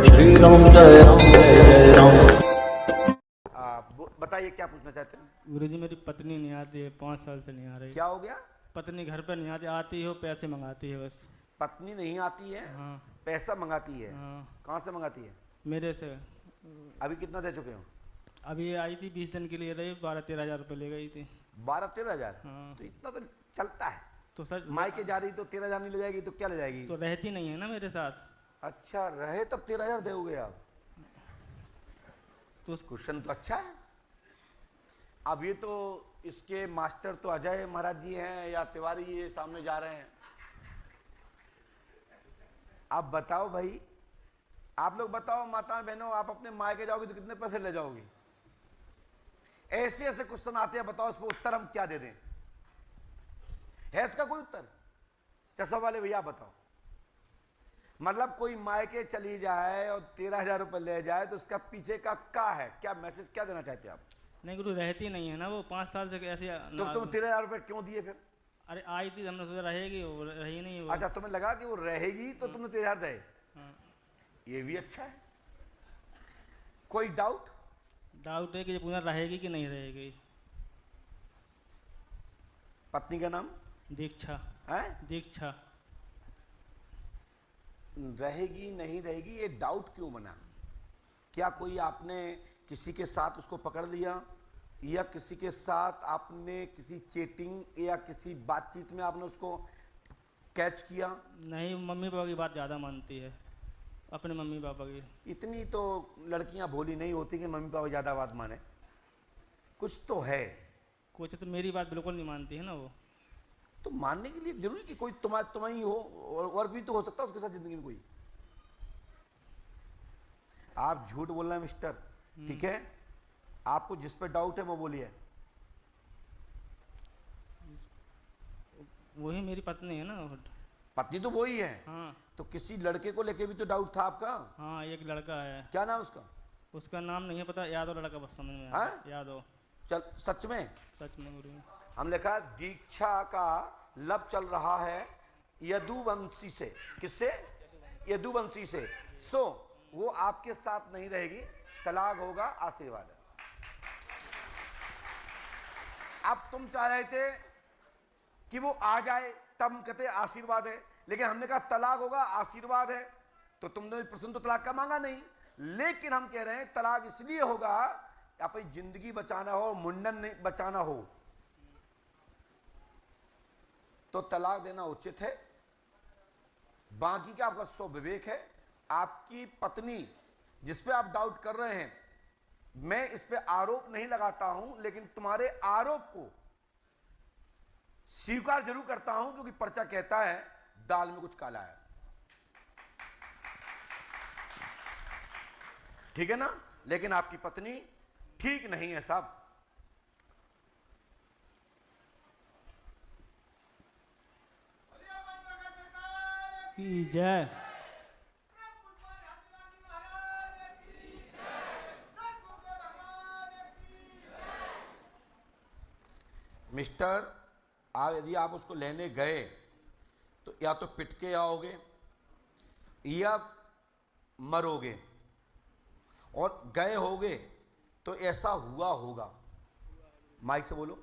श्री राम जय राम जय जय राम। बताइए क्या पूछना चाहते हैं? गुरुजी मेरी पत्नी नहीं आती है, 5 साल से नहीं आ रही। क्या हो गया? पत्नी घर पर नहीं आती, आती हो पैसे मंगाती है बस। पत्नी नहीं आती है, हाँ पैसा मंगाती है। हाँ। कहाँ से मंगाती है? मेरे से। अभी कितना दे चुके हो? अभी ये आई थी 20 दिन के लिए रही, 12-13 हज़ार रुपये ले गई थी। 12-13 हजार? हाँ। तो इतना तो चलता है। तो सर मायके जा रही तो 13 हजार नहीं ले जाएगी तो क्या ले जाएगी? तो रहती नहीं है ना मेरे साथ। अच्छा रहे तब 13 हजार दोगे आप? तो क्वेश्चन तो अच्छा है। अब ये तो इसके मास्टर तो अजय महाराज जी हैं या तिवारी ये सामने जा रहे हैं। आप बताओ भाई, आप लोग बताओ माताएं बहनों, आप अपने मायके जाओगे तो कितने पैसे ले जाओगी? ऐसे ऐसे क्वेश्चन आते हैं, बताओ इस पर उत्तर हम क्या दे दें? है इसका कोई उत्तर? चश्मा वाले भैया बताओ। मतलब कोई मायके चली जाए और 13 हजार रुपये ले जाए तो उसका पीछे का क्या है, क्या मैसेज क्या देना चाहते हैं आप? नहीं गुरु, रहती नहीं है ना वो, 5 साल से ऐसे तो तुम 13 हजार रुपये क्यों दिए फिर? अरे आई थी, हमने सोचा रहेगी, वो रही नहीं वो। अच्छा तुम्हें लगा कि वो रहेगी तो तुमने 13 हजार दे। हाँ। ये भी अच्छा है। कोई डाउट? डाउट है कि ये पुनः रहेगी कि नहीं रहेगी। पत्नी का नाम दीक्षा। है? दीक्षा। रहेगी नहीं रहेगी ये डाउट क्यों बना? क्या कोई आपने किसी के साथ उसको पकड़ लिया या किसी के साथ आपने किसी चैटिंग या किसी बातचीत में आपने उसको कैच किया? नहीं, मम्मी पापा की बात ज़्यादा मानती है, अपने मम्मी पापा की। इतनी तो लड़कियां भोली नहीं होती कि मम्मी पापा ज़्यादा बात माने। कुछ तो है। कुछ तो मेरी बात बिल्कुल नहीं मानती है ना वो। तो मानने के लिए जरूरी कि कोई तुम्हारी हो और भी तो हो सकता है उसके साथ जिंदगी में कोई। आप झूठ बोल रहे हैं मिस्टर, ठीक है? आपको जिस पे डाउट है वो बोलिए। वही मेरी पत्नी है ना। पत्नी तो वही है। हाँ तो किसी लड़के को लेके भी तो डाउट था आपका? हाँ, एक लड़का है। क्या नाम उसका? उसका नाम नहीं है पता, यादव लड़का, बस समझ में हाँ? आया। यादव। चल सच में सच में गुरु। हम लिखा दीक्षा का लब चल रहा है यदुवंशी से। किससे? यदुवंशी से। सो वो आपके साथ नहीं रहेगी, तलाक होगा, आशीर्वाद है। अब तुम चाह रहे थे कि वो आ जाए तब हम कहते आशीर्वाद है, लेकिन हमने कहा तलाक होगा, आशीर्वाद है। तो तुमने प्रश्न तो तलाक का मांगा नहीं, लेकिन हम कह रहे हैं तलाक इसलिए होगा अपनी जिंदगी बचाना हो, मुंडन नहीं बचाना हो तो तलाक देना उचित है। बाकी का आपका स्व विवेक है। आपकी पत्नी जिस पे आप डाउट कर रहे हैं, मैं इस पे आरोप नहीं लगाता हूं, लेकिन तुम्हारे आरोप को स्वीकार जरूर करता हूं क्योंकि पर्चा कहता है दाल में कुछ काला है। ठीक है ना? लेकिन आपकी पत्नी ठीक नहीं है साहब। जय। मिस्टर, आप यदि आप उसको लेने गए तो या तो पिट के आओगे या मरोगे, और गए होगे तो ऐसा हुआ होगा। माइक से बोलो।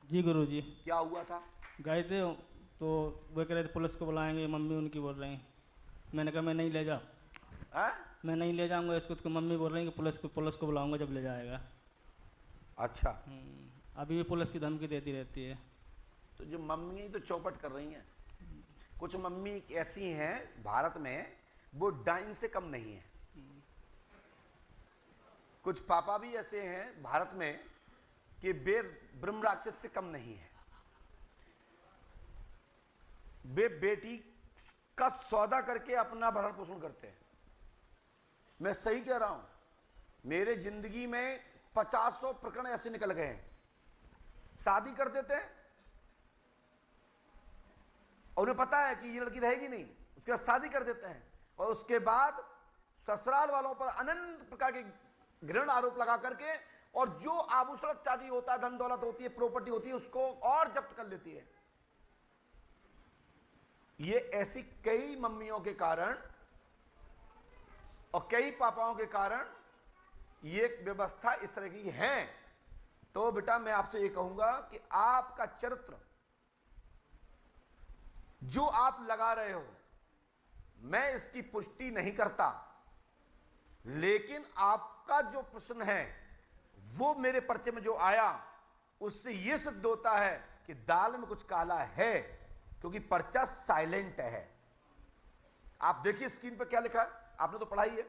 जी गुरु जी। क्या हुआ था? गए थे तो वो कह रहे थे पुलिस को बुलाएंगे, मम्मी उनकी बोल रही हैं। मैंने कहा मैं नहीं ले जा, मैं नहीं ले जाऊंगा इसको। तो मम्मी बोल रही हैं कि पुलिस को बुलाऊंगा जब ले जाएगा। अच्छा। अभी भी पुलिस की धमकी देती रहती है। तो जो मम्मी तो चौपट कर रही हैं। कुछ मम्मी ऐसी हैं भारत में, वो डाइन से कम नहीं है। कुछ पापा भी ऐसे हैं भारत में कि वे ब्रह्म राक्षस से कम नहीं है। वे बेटी का सौदा करके अपना भरण पोषण करते हैं। मैं सही कह रहा हूं। मेरे जिंदगी में 50 प्रकरण ऐसे निकल गए हैं। शादी कर देते हैं और उन्हें पता है कि ये लड़की रहेगी नहीं, उसके बाद शादी कर देते हैं और उसके बाद ससुराल वालों पर अनंत प्रकार के घृण आरोप लगा करके, और जो आभूषण चांदी होता है, धन दौलत होती है, प्रॉपर्टी होती है, उसको और जब्त कर लेती है। ये ऐसी कई मम्मियों के कारण और कई पापाओं के कारण ये व्यवस्था इस तरह की है। तो बेटा मैं आपसे ये कहूंगा कि आपका चरित्र जो आप लगा रहे हो, मैं इसकी पुष्टि नहीं करता, लेकिन आपका जो प्रश्न है वो मेरे पर्चे में जो आया उससे यह सिद्ध होता है कि दाल में कुछ काला है, क्योंकि पर्चा साइलेंट है। आप देखिए स्क्रीन पर क्या लिखा है, आपने तो पढ़ाई है,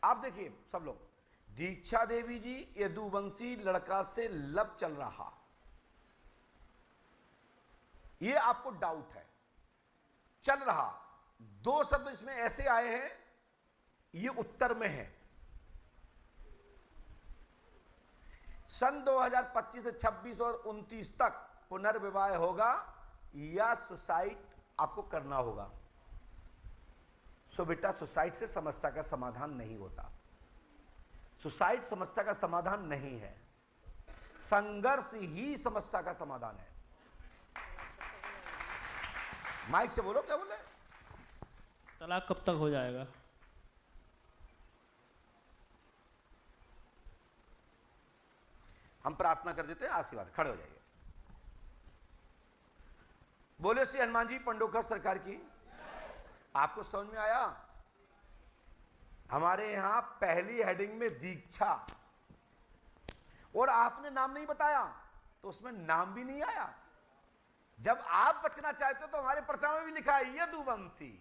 आप देखिए सब लोग। दीक्षा देवी जी, यदुवंशी लड़का से लव चल रहा, ये आपको डाउट है। चल रहा, दो शब्द इसमें ऐसे आए हैं, ये उत्तर में है। सन 2025 से 26 और 29 तक पुनर्विवाह होगा या सुसाइड आपको करना होगा। सो बेटा, सुसाइड से समस्या का समाधान नहीं होता, सुसाइड समस्या का समाधान नहीं है, संघर्ष ही समस्या का समाधान है। माइक से बोलो, क्या बोले? तलाक कब तक हो जाएगा? हम प्रार्थना कर देते हैं, आशीर्वाद। खड़े हो जाइए। बोले श्री हनुमान जी पंडोखर सरकार की। आपको समझ में आया? हमारे यहां पहली हेडिंग में दीक्षा, और आपने नाम नहीं बताया तो उसमें नाम भी नहीं आया। जब आप बचना चाहते हो तो हमारे पर्चा में भी लिखा है यदुवंशी,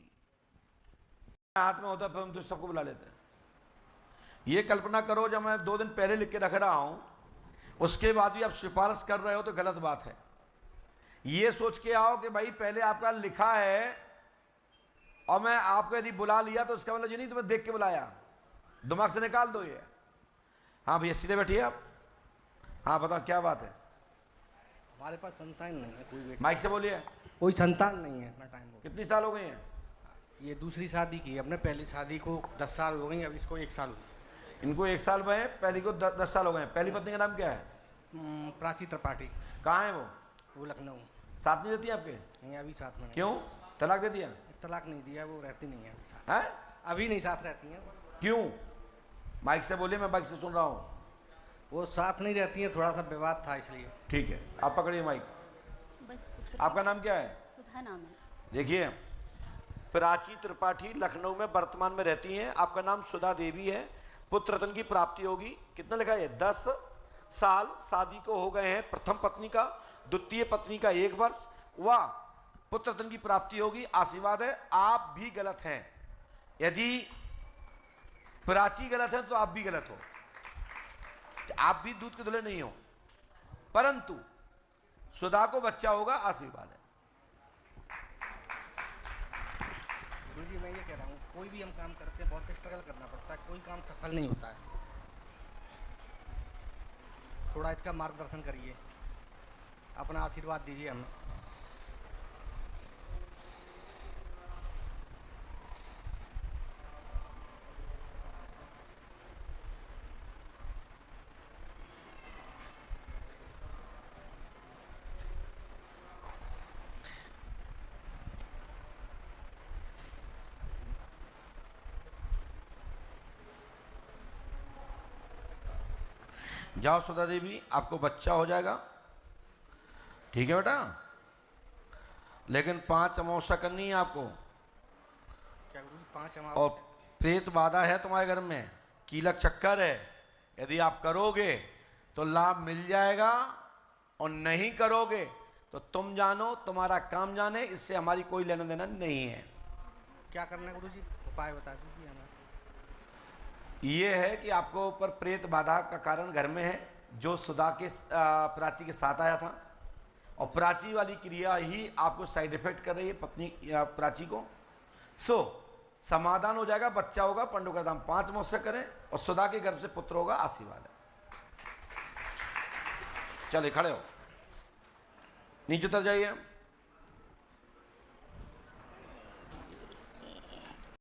हाथ में होता है, परंतु सबको बुला लेते हैं। ये कल्पना करो, जब मैं 2 दिन पहले लिख के रख रहा हूं, उसके बाद भी आप सिफारिश कर रहे हो तो गलत बात है। ये सोच के आओ कि भाई पहले आपका लिखा है और मैं आपको यदि बुला लिया तो उसका मतलब ये नहीं तुम्हें देख के बुलाया, दिमाग से निकाल दो ये। हाँ भैया सीधे बैठिए आप। हाँ बताओ क्या बात है? हमारे पास संतान नहीं है, कोई बेटा। माइक से बोलिए। कोई संतान नहीं है, इतना टाइम हो गया। कितनी साल हो गई हैं? ये दूसरी शादी की है, अपने पहली शादी को 10 साल हो गई, अब इसको 1 साल हो गया। इनको 1 साल हुए, पहली को 10 साल हो गए। पहली पत्नी का नाम क्या है? प्राची त्रिपाठी। कहाँ है वो लखनऊ। साथ नहीं रहती आपके? नहीं, अभी साथ में नहीं। क्यों? तलाक दे दिया? तलाक नहीं दिया, वो रहती नहीं है साथ। है? अभी नहीं साथ रहती हैं। क्यों? माइक से बोलिए, मैं माइक से सुन रहा हूँ। वो साथ नहीं रहती हैं, थोड़ा सा विवाद था इसलिए। ठीक है, आप पकड़िए माइक। बस आपका नाम क्या है? सुधा नाम है। देखिए, प्राची त्रिपाठी लखनऊ में वर्तमान में रहती हैं। आपका नाम सुधा देवी है। पुत्र रत्न की प्राप्ति होगी। कितना लिखा है? 10 साल शादी को हो गए हैं। प्रथम पत्नी का, द्वितीय पत्नी का 1 वर्ष, वह पुत्र रत्न की प्राप्ति होगी। आशीर्वाद है। आप भी गलत हैं। यदि प्राची गलत है तो आप भी गलत हो, आप भी दूध के धुले नहीं हो, परंतु सुधा को बच्चा होगा। आशीर्वाद है। गुरु जी, मैं ये कह रहा हूँ, कोई भी हम काम करते हैं बहुत स्ट्रगल करना पड़ता है, कोई काम सफल नहीं होता है। थोड़ा इसका मार्गदर्शन करिए, अपना आशीर्वाद दीजिए हमें। जाओ सुधा देवी, आपको बच्चा हो जाएगा। ठीक है बेटा, लेकिन 5 अमावस्या करनी है आपको। क्या गुरु जी? 5 और अमावस्या? प्रेत बाधा है तुम्हारे घर में, कीलक चक्कर है। यदि आप करोगे तो लाभ मिल जाएगा, और नहीं करोगे तो तुम जानो, तुम्हारा काम जाने, इससे हमारी कोई लेना देना नहीं है। क्या करना है गुरु जी? उपाय बता दीजिए हमें। ये है कि आपको ऊपर प्रेत बाधा का कारण घर में है, जो सुधा के प्राची के साथ आया था, और प्राची वाली क्रिया ही आपको साइड इफेक्ट कर रही है पत्नी या प्राची को। सो समाधान हो जाएगा, बच्चा होगा। पंडों का दाम 5 अमावस्या करें और सुधा के गर्भ से पुत्र होगा। आशीर्वाद है। चलिए खड़े हो, नीचे उतर जाइए।